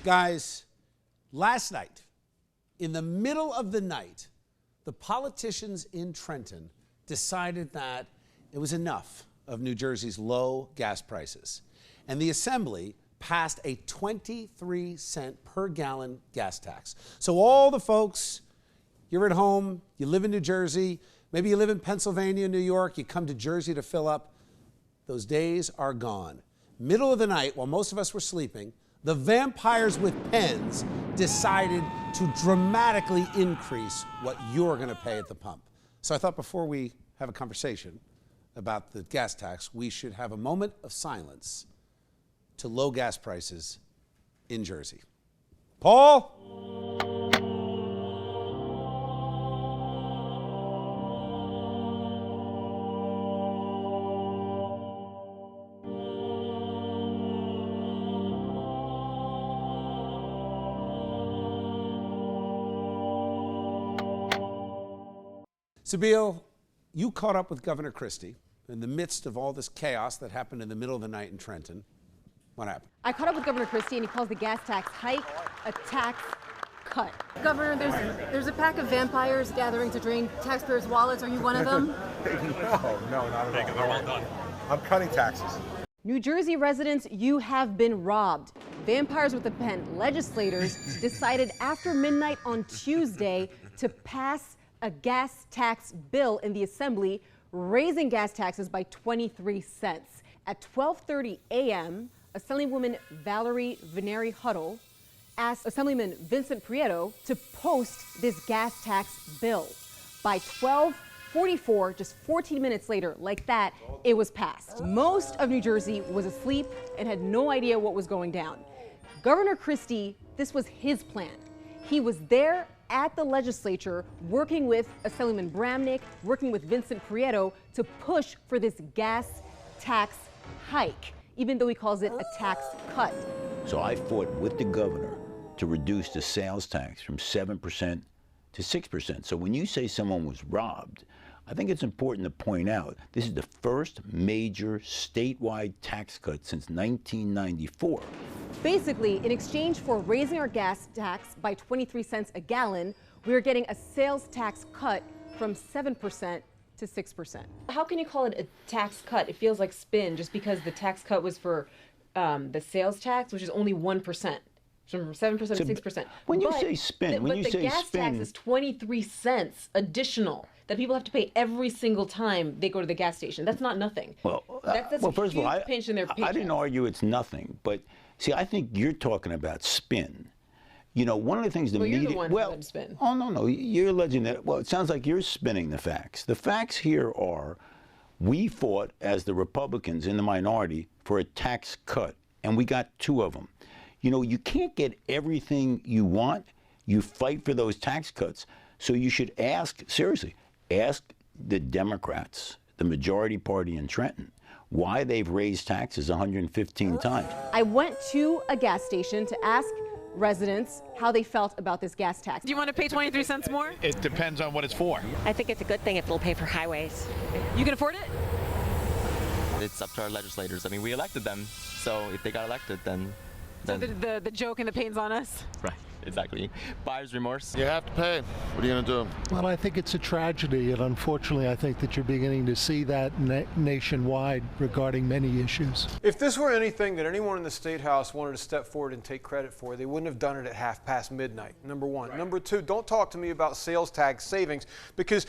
Guys, last night, in the middle of the night, the politicians in Trenton decided that it was enough of New Jersey's low gas prices. And the Assembly passed a 23-cent per gallon gas tax. So all the folks, you're at home, you live in New Jersey, maybe you live in Pennsylvania, New York, you come to Jersey to fill up, those days are gone. Middle of the night, while most of us were sleeping, the vampires with pens decided to dramatically increase what you're going to pay at the pump. So I thought before we have a conversation about the gas tax, we should have a moment of silence to low gas prices in Jersey. Paul? Sabeel, you caught up with Governor Christie in the midst of all this chaos that happened in the middle of the night in Trenton. What happened? I caught up with Governor Christie, and he calls the gas tax hike a tax cut. Governor, there's a pack of vampires gathering to drain taxpayers' wallets. Are you one of them? No, not at all. They're all done. I'm cutting taxes. New Jersey residents, you have been robbed. Vampires with a pen, legislators decided after midnight on Tuesday to pass a gas tax bill in the Assembly, raising gas taxes by 23 cents. At 12:30 a.m., Assemblywoman Valerie Vainieri Huttle asked Assemblyman Vincent Prieto to post this gas tax bill. By 12:44, just 14 minutes later, like that, it was passed. Most of New Jersey was asleep and had no idea what was going down. Governor Christie, this was his plan. He was there at the legislature working with Assemblyman Bramnick, working with Vincent Prieto to push for this gas tax hike, even though he calls it a tax cut. So I fought with the governor to reduce the sales tax from 7% to 6%. So when you say someone was robbed, I think it's important to point out this is the first major statewide tax cut since 1994. Basically, in exchange for raising our gas tax by 23 cents a gallon, we're getting a sales tax cut from 7% to 6%. How can you call it a tax cut? It feels like spin just because the tax cut was for the sales tax, which is only 1%. From 7% to 6%. When you say spin, but the gas tax is 23 cents additional that people have to pay every single time they go to the gas station. That's not nothing. Well, that's well, first of all, pinch in their paycheck. I didn't argue it's nothing, but see, I think you're talking about spin. You know, one of the things the media. You're the one who said spin. Oh no, you're alleging that. Well, it sounds like you're spinning the facts. The facts here are, we fought as the Republicans in the minority for a tax cut, and we got 2 of them. You know, you can't get everything you want. You fight for those tax cuts. So you should ask, seriously, ask the Democrats, the majority party in Trenton, why they've raised taxes 115 times. I went to a gas station to ask residents how they felt about this gas tax. Do you want to pay 23 cents more? It depends on what it's for. I think it's a good thing if it'll pay for highways. You can afford it? It's up to our legislators. I mean, we elected them, so if they got elected, then So the joke and the pain's on us? right, exactly. Buyer's remorse. You have to pay. What are you going to do? Well, I think it's a tragedy, and unfortunately, I think that you're beginning to see that nationwide regarding many issues. If this were anything that anyone in the State House wanted to step forward and take credit for, they wouldn't have done it at 1:30 midnight, number one. Right. Number two, don't talk to me about sales tax savings, because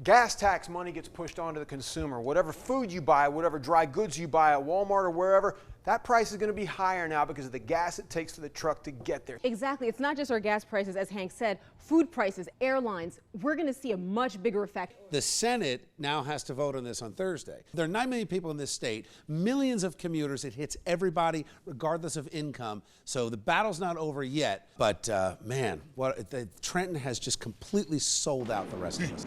gas tax money gets pushed onto the consumer. Whatever food you buy, whatever dry goods you buy at Walmart or wherever, that price is going to be higher now because of the gas it takes for the truck to get there. Exactly. It's not just our gas prices, as Hank said, food prices, airlines. We're going to see a much bigger effect. The Senate now has to vote on this on Thursday. There are 9 million people in this state, millions of commuters. It hits everybody regardless of income. So the battle's not over yet. But man, Trenton has just completely sold out the rest of us.